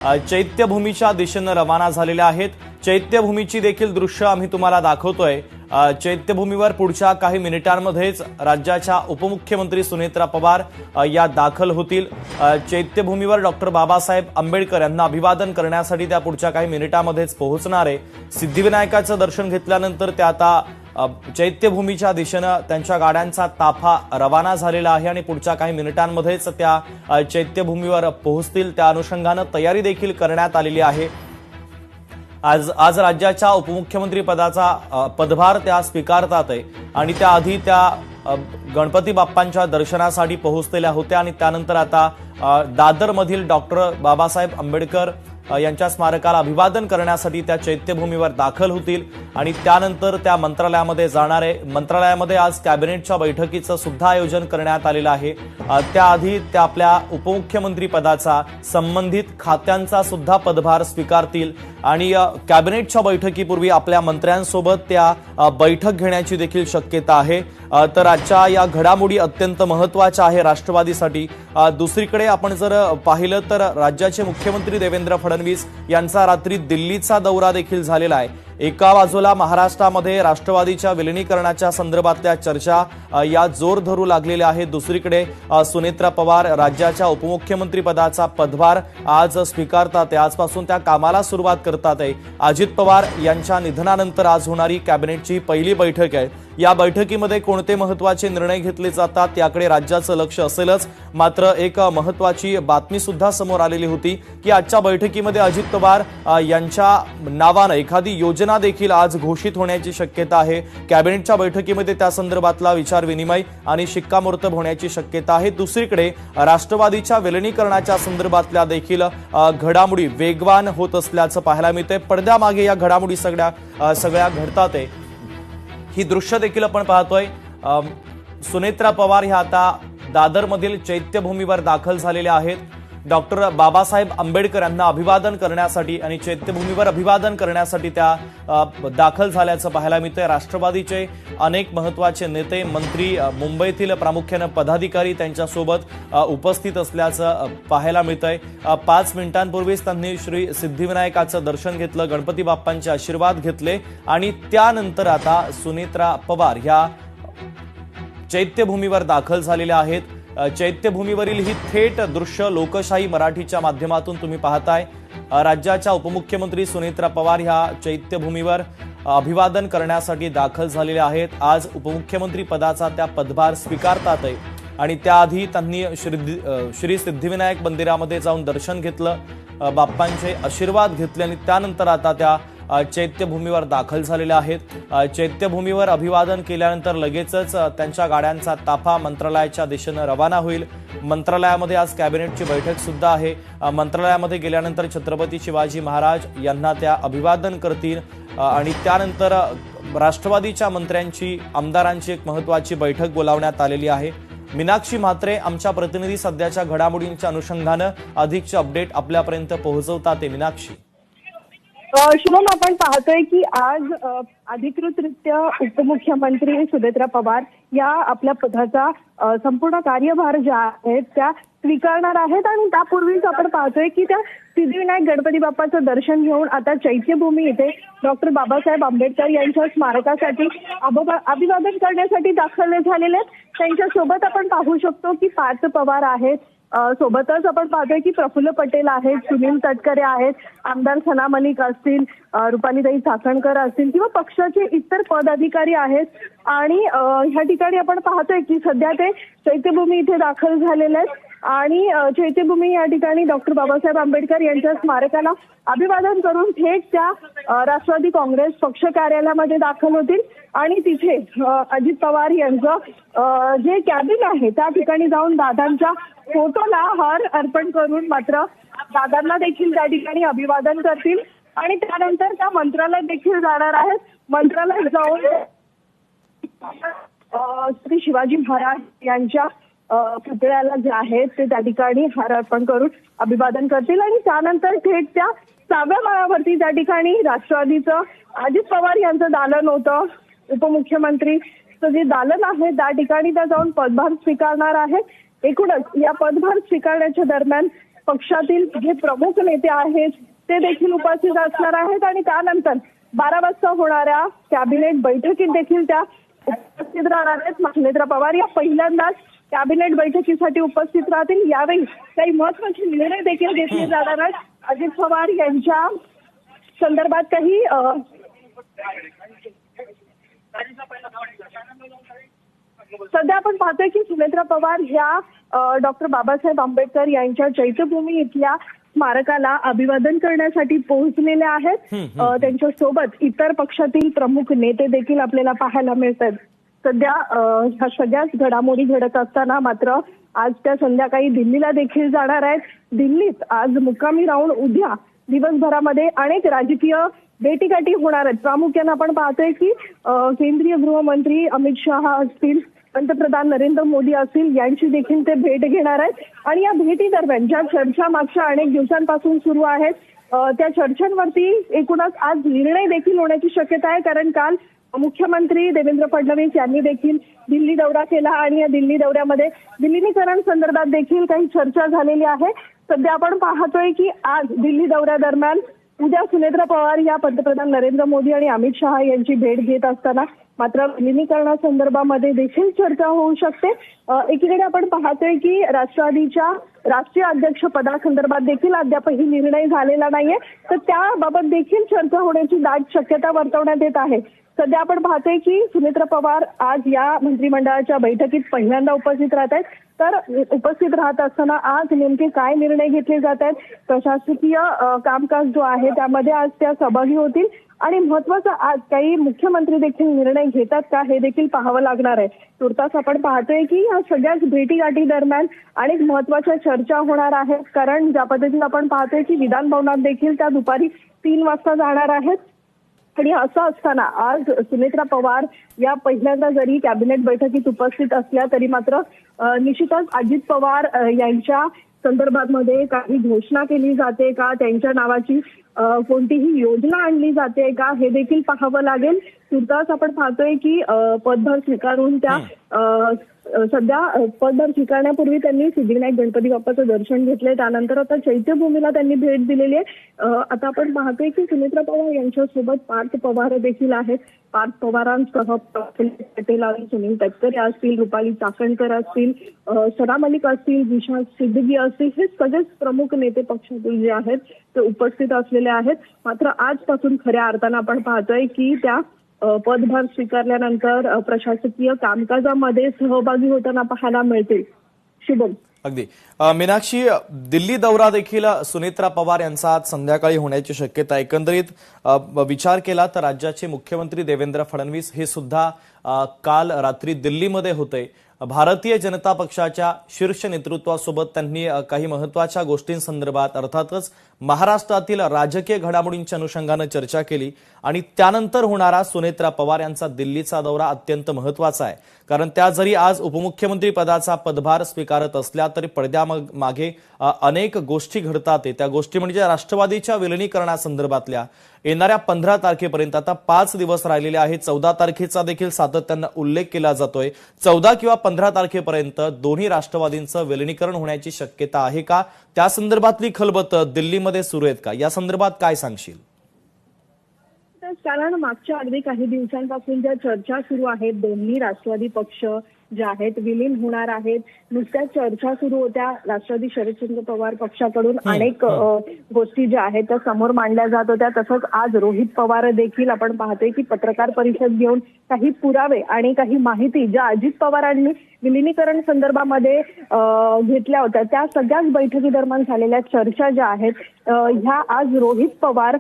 चैत्यभूमीच्या दिशेने रवाना झालेल्या आहेत। चैत्यभूमीची देखील दृश्य आम्ही तुम्हाला दाखवतोय। चैत्यभूमीवर पुढच्या काही मिनिटांमध्येच राज्याच्या उपमुख्यमंत्री सुनेत्रा पवार या दाखल होतील। चैत्यभूमीवर डॉक्टर बाबासाहेब आंबेडकर यांना अभिवादन करण्यासाठी त्या पुढच्या काही मिनिटांमध्येच पोहोचणार आहे। सिद्धिविनायकाचं दर्शन घेतल्यानंतर त्या आता चैत्यभूमीच्या दिशेने त्यांच्या गाड्यांचा ताफा रवाना झालेला आहे आणि पुढच्या काही मिनिटांमध्येच त्या चैत्यभूमीवर पोहोचतील। त्या अनुषंगाने तयारी देखील करण्यात आलेली आहे। आज राज्याच्या उपमुख्यमंत्री पदाचा पदभार त्या स्वीकारतात आहे आणि त्याआधी त्या गणपती बाप्पांच्या दर्शनासाठी पोहोचलेल्या होत्या आणि त्यानंतर आता दादरमधील डॉक्टर बाबासाहेब आंबेडकर यांच्या स्मारकाला अभिवादन करण्यासाठी त्या चैत्यभूमीवर दाखल होतील आणि त्यानंतर त्या मंत्रालयामध्ये जाणार आहे। मंत्रालयामध्ये आज कॅबिनेटच्या बैठकीचं सुद्धा आयोजन करण्यात आलेलं आहे। त्याआधी त्या आपल्या उपमुख्यमंत्री पदाचा संबंधित खात्यांचा सुद्धा पदभार स्वीकारतील आणि कॅबिनेटच्या बैठकीपूर्वी आपल्या मंत्र्यांसोबत त्या बैठक घेण्याची देखील शक्यता आहे। तर आजच्या या घडामोडी अत्यंत महत्त्वाच्या आहे राष्ट्रवादीसाठी। दुसरीकडे आपण जर पाहिलं तर राज्याचे मुख्यमंत्री देवेंद्र फडणवीस यांचा रात्री दिल्लीचा दौरा देखील झालेला आहे। एका बाजूला महाराष्ट्रामध्ये राष्ट्रवादीच्या विलिनीकरणाच्या संदर्भातल्या चर्चा या जोर धरू लागलेल्या आहेत। दुसरीकडे सुनेत्रा पवार राज्याच्या उपमुख्यमंत्री पदाचा पदभार आज स्वीकारतात। आजपासून त्या कामाला सुरुवात करतात। अजित पवार यांच्या निधनानंतर आज होणारी कॅबिनेटची पहिली बैठक आहे। या बैठकीमध्ये कोणते महत्त्वाचे निर्णय घेतले जातात याकडे राज्याचं लक्ष असेलच। मात्र एक महत्त्वाची बातमी सुद्धा समोर आलेली होती की आजच्या बैठकीमध्ये अजित पवार यांच्या नावाने एखादी योजना देखील आज घोषित होण्याची शक्यता आहे। कॅबिनेटच्या बैठकीमध्ये त्या संदर्भातला विचार विनिमय आणि शिक्कामोर्तब होण्याची शक्यता आहे। दुसरीकडे राष्ट्रवादीच्या विलिनीकरणाच्या संदर्भातल्या देखील घडामोडी वेगवान होत असल्याचं पाहायला मिळतंय। पडद्यामागे या घडामोडी सगळ्या घडतात आहे। ही दृश्य देखील आपण पाहतोय। सुनेत्रा पवार ह्या आता दादरमधील चैत्यभूमीवर दाखल झालेल्या आहेत। डॉक्टर बाबासाहेब आंबेडकर यांना अभिवादन करण्यासाठी आणि चैत्यभूमीवर अभिवादन करण्यासाठी त्या दाखल झाल्याचं पाहायला मिळतंय। राष्ट्रवादीचे अनेक महत्त्वाचे नेते मंत्री मुंबईतील प्रामुख्याने पदाधिकारी त्यांच्यासोबत उपस्थित असल्याचं पाहायला मिळतंय। 5 मिनिटांपूर्वीच त्यांनी श्री सिद्धिविनायकाचं दर्शन घेतलं, गणपती बाप्पांचे आशीर्वाद घेतले आणि त्यानंतर आता सुनेत्रा पवार ह्या चैत्यभूमीवर दाखल झालेल्या आहेत। चैत्यभूमीवरील ही थेट दृश्य लोकशाही मराठीच्या माध्यमातून तुम्ही पाहताय। राज्याच्या उपमुख्यमंत्री सुनेत्रा पवार ह्या चैत्यभूमीवर अभिवादन करण्यासाठी दाखल झालेल्या आहेत। आज उपमुख्यमंत्री पदाचा त्या पदभार स्वीकारतात आणि त्याआधी त्यांनी श्री सिद्धिविनायक मंदिरामध्ये जाऊन दर्शन घेतलं, बाप्पांचे आशीर्वाद घेतले आणि त्यानंतर आता त्या चैत्यभूमीवर दाखल झालेल्या आहेत। चैत्यभूमीवर अभिवादन केल्यानंतर लगेचच त्यांच्या गाड्यांचा ताफा मंत्रालयाच्या दिशेने रवाना होईल। मंत्रालयामध्ये आज कॅबिनेटची बैठक सुद्धा आहे। मंत्रालयामध्ये गेल्यानंतर छत्रपती शिवाजी महाराज यांना त्या अभिवादन करतील आणि त्यानंतर राष्ट्रवादीच्या मंत्र्यांची आमदारांची एक महत्त्वाची बैठक बोलावण्यात आलेली आहे। मीनाक्षी म्हात्रे आमच्या प्रतिनिधी सध्याच्या घडामोडींच्या अनुषंगाने अधिकचे अपडेट आपल्यापर्यंत पोहोचवतात। मीनाक्षी, शुभम, आपण पाहतोय की आज अधिकृतरित्या उपमुख्यमंत्री सुनेत्रा पवार या आपल्या पदाचा संपूर्ण कार्यभार ज्या आहेत त्या स्वीकारणार आहेत आणि त्यापूर्वीच आपण पाहतोय की त्या सिद्धिविनायक गणपती बाप्पाचं दर्शन घेऊन आता चैत्यभूमी इथे डॉक्टर बाबासाहेब आंबेडकर यांच्या स्मारकासाठी अभिवादन करण्यासाठी दाखल झालेले आहेत। त्यांच्यासोबत आपण पाहू शकतो की पार्थ पवार आहेत, सोबतच आपण पाहतोय की प्रफुल्ल पटेल आहेत, सुनील तटकरे आहेत, आमदार सना मलिक असतील, रुपालीताई चाकणकर असतील किंवा पक्षाचे इतर पदाधिकारी आहेत आणि ह्या ठिकाणी आपण पाहतोय की सध्या ते चैत्यभूमी इथे दाखल झालेले आहेत आणि चैत्यभूमी या ठिकाणी डॉक्टर बाबासाहेब आंबेडकर यांच्या स्मारकाला अभिवादन करून थेट त्या राष्ट्रवादी काँग्रेस पक्ष कार्यालयामध्ये दाखल होतील आणि तिथे अजित पवार यांचं जे कॅबिन आहे त्या ठिकाणी जाऊन दादांच्या फोटोला हार अर्पण करून मात्र दादांना देखील त्या ठिकाणी अभिवादन करतील आणि त्यानंतर त्या मंत्रालयात देखील जाणार आहेत। मंत्रालयात जाऊन श्री शिवाजी महाराज यांच्या पुतळ्याला जे आहेत ते त्या ठिकाणी हार अर्पण करून अभिवादन करतील आणि त्यानंतर थेट त्या 6व्या माळावरती त्या ठिकाणी राष्ट्रवादीचं अजित पवार यांचं दालन होतं, उपमुख्यमंत्रीचं जे दालन आहे त्या ठिकाणी त्या जाऊन पदभार स्वीकारणार आहेत। एकूणच या पदभार स्वीकारण्याच्या दरम्यान पक्षातील जे प्रमुख नेते आहेत ते देखील उपस्थित असणार आहेत आणि त्यानंतर 12 वाजता होणाऱ्या कॅबिनेट बैठकीत देखील त्या उपस्थित राहणार आहेत. सुनेत्रा पवार या पहिल्यांदाच कॅबिनेट बैठकीसाठी उपस्थित राहतील. यावेळी काही महत्त्वाचे निर्णय देखील घेतले जाणार आहेत. अजित पवार यांच्या संदर्भात काही सध्या आपण पाहतोय की सुनेत्रा पवार ह्या डॉक्टर बाबासाहेब आंबेडकर यांच्या चैत्यभूमी इथल्या स्मारकाला अभिवादन करण्यासाठी पोहोचलेल्या आहेत. त्यांच्या सोबत इतर पक्षातील प्रमुख नेते देखील आपल्याला पाहायला मिळतात. सध्या ह्या सगळ्याच घडामोडी घडत असताना मात्र आज त्या संध्याकाळी दिल्लीला देखील जाणार आहेत. दिल्लीत आज मुक्कामी राहून उद्या दिवसभरामध्ये अनेक राजकीय भेटीगाठी होणार आहेत. प्रामुख्याने आपण पाहतोय की केंद्रीय गृहमंत्री अमित शहा असतील, पंतप्रधान नरेंद्र मोदी असतील यांची देखील ते भेट घेणार आहेत. आणि या भेटी दरम्यान ज्या चर्चा मागच्या अनेक दिवसांपासून सुरू आहेत त्या चर्चांवरती एकूणच आज निर्णय देखील होण्याची शक्यता आहे. कारण काल मुख्यमंत्री देवेंद्र फडणवीस यांनी देखील दिल्ली दौरा केला आणि या दिल्ली दौऱ्यामध्ये विलिनीकरण संदर्भात देखील काही चर्चा झालेली आहे. सध्या आपण पाहतोय की आज दिल्ली दौऱ्यादरम्यान उद्या सुनेत्रा पवार या पंतप्रधान नरेंद्र मोदी आणि अमित शहा यांची भेट घेत असताना मात्र विलिनीकरणासंदर्भामध्ये देखील चर्चा होऊ शकते. एकीकडे आपण पाहतोय की राष्ट्रवादीच्या राष्ट्रीय अध्यक्ष पदासंदर्भात देखील अद्यापही निर्णय झालेला नाहीये, तर त्याबाबत देखील चर्चा होण्याची दाट शक्यता वर्तवण्यात येत आहे. सध्या आपण पाहतोय की सुनेत्रा पवार आज या मंत्रिमंडळाच्या बैठकीत पहिल्यांदा उपस्थित राहत आहेत. तर उपस्थित राहत असताना आज नेमके काय निर्णय घेतले जात आहेत, प्रशासकीय कामकाज जो आहे त्यामध्ये आज त्या सहभागी होतील आणि महत्वाचं आज काही मुख्यमंत्री देखील निर्णय घेतात का हे देखील पाहावं लागणार आहे. तुर्तास आपण पाहतोय की या सगळ्याच भेटीगाठी दरम्यान अनेक महत्वाच्या चर्चा होणार आहेत. कारण ज्या पद्धतीने आपण पाहतोय की विधान भवनात देखील त्या दुपारी 3 वाजता जाणार आहेत. आणि असं असताना आज सुनेत्रा पवार या पहिल्यांदा जरी कॅबिनेट बैठकीत उपस्थित असल्या तरी मात्र निश्चितच अजित पवार यांच्या संदर्भामध्ये काही घोषणा केली जाते का, त्यांच्या नावाची कोणतीही योजना आणली जाते का हे देखील पाहावं लागेल. तुर्तास आपण पाहतोय की पदभार स्वीकारून त्या सध्या पदभार स्वीकारण्यापूर्वी त्यांनी सिद्धिविनायक गणपती बाप्पाचं दर्शन घेतलंय. त्यानंतर आता चैत्यभूमीला त्यांनी भेट दिलेली आहे. आता आपण पाहतोय की सुनेत्रा पवार यांच्यासोबत पार्थ पवार देखील आहेत. पार्थ पवारांसह पटेल आणि सुनील तटकरे असतील, रुपाली चाकणकर असतील, सना मलिक असतील, विशाल सिद्दगी असतील, हे सगळेच प्रमुख नेते पक्षातील जे आहेत ते उपस्थित असलेले आहेत. मात्र आजपासून खऱ्या अर्थानं आपण पाहतोय की त्या पदभार स्वीकारल्यानंतर प्रशासकीय कामकाजामध्ये सहभागी होताना पाहायला मिळतील. शुभम. अगदी मीनाक्षी, दिल्ली दौरा देखील सुनेत्रा पवार यांचा आज संध्याकाळी होण्याची शक्यता. एकंदरीत विचार केला तर राज्याचे मुख्यमंत्री देवेंद्र फडणवीस हे सुद्धा काल रात्री दिल्लीमध्ये होते. भारतीय जनता पक्षाच्या शीर्ष नेतृत्वासोबत त्यांनी काही महत्त्वाच्या गोष्टींसंदर्भात अर्थातच महाराष्ट्रातील राजकीय घडामोडींच्या अनुषंगाने चर्चा केली. आणि त्यानंतर होणारा सुनेत्रा पवार यांचा दिल्लीचा दौरा अत्यंत महत्त्वाचा आहे. कारण त्या जरी आज उपमुख्यमंत्री पदाचा पदभार स्वीकारत असल्या तरी पडद्यामागे अनेक गोष्टी घडतात. त्या गोष्टी म्हणजे राष्ट्रवादीच्या विलिनीकरणासंदर्भातल्या. येणाऱ्या 15 तारखेपर्यंत आता 5 दिवस राहिलेले आहेत. 14 तारखेचा देखील सातत्यानं उल्लेख केला जातोय. 14 किंवा 15 तारखेपर्यंत दोन्ही राष्ट्रवादींचं विलिनीकरण होण्याची शक्यता आहे का? त्या संदर्भातली खलबत दिल्लीमध्ये सुरू आहेत का? या संदर्भात काय सांगशील? कारण मागच्या अगदी काही दिवसांपासून ज्या चर्चा सुरू आहेत, दोन्ही राष्ट्रवादी पक्ष जे आहेत विलीन होणार आहेत, नुसत्या चर्चा सुरू होत्या. राष्ट्रवादी शरदचंद्र पवार पक्षाकडून अनेक गोष्टी ज्या आहेत त्या समोर मांडल्या जात होत्या. तसंच आज रोहित पवार देखील आपण पाहतोय की पत्रकार परिषद घेऊन काही पुरावे आणि काही माहिती ज्या अजित पवारांनी विलिनीकरण संदर्भामध्ये घेतल्या होत्या त्या सगळ्याच बैठकी दरम्यान झालेल्या चर्चा ज्या आहेत ह्या आज रोहित पवार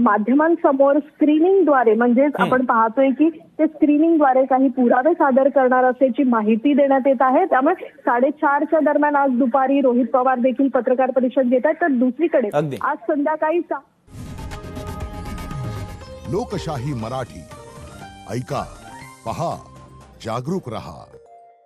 माध्यमांसमोर स्क्रीनिंगद्वारे म्हणजेच आपण पाहतोय की ते स्क्रीनिंगद्वारे काही पुरावे सादर करणार असल्याची माहिती देण्यात येत आहे. त्यामुळे 4:30च्या दरम्यान आज दुपारी रोहित पवार देखील पत्रकार परिषद घेत आहेत. तर दुसरीकडे आज संध्याकाळी लोकशाही मराठी ऐका, पहा, जागरूक रहा.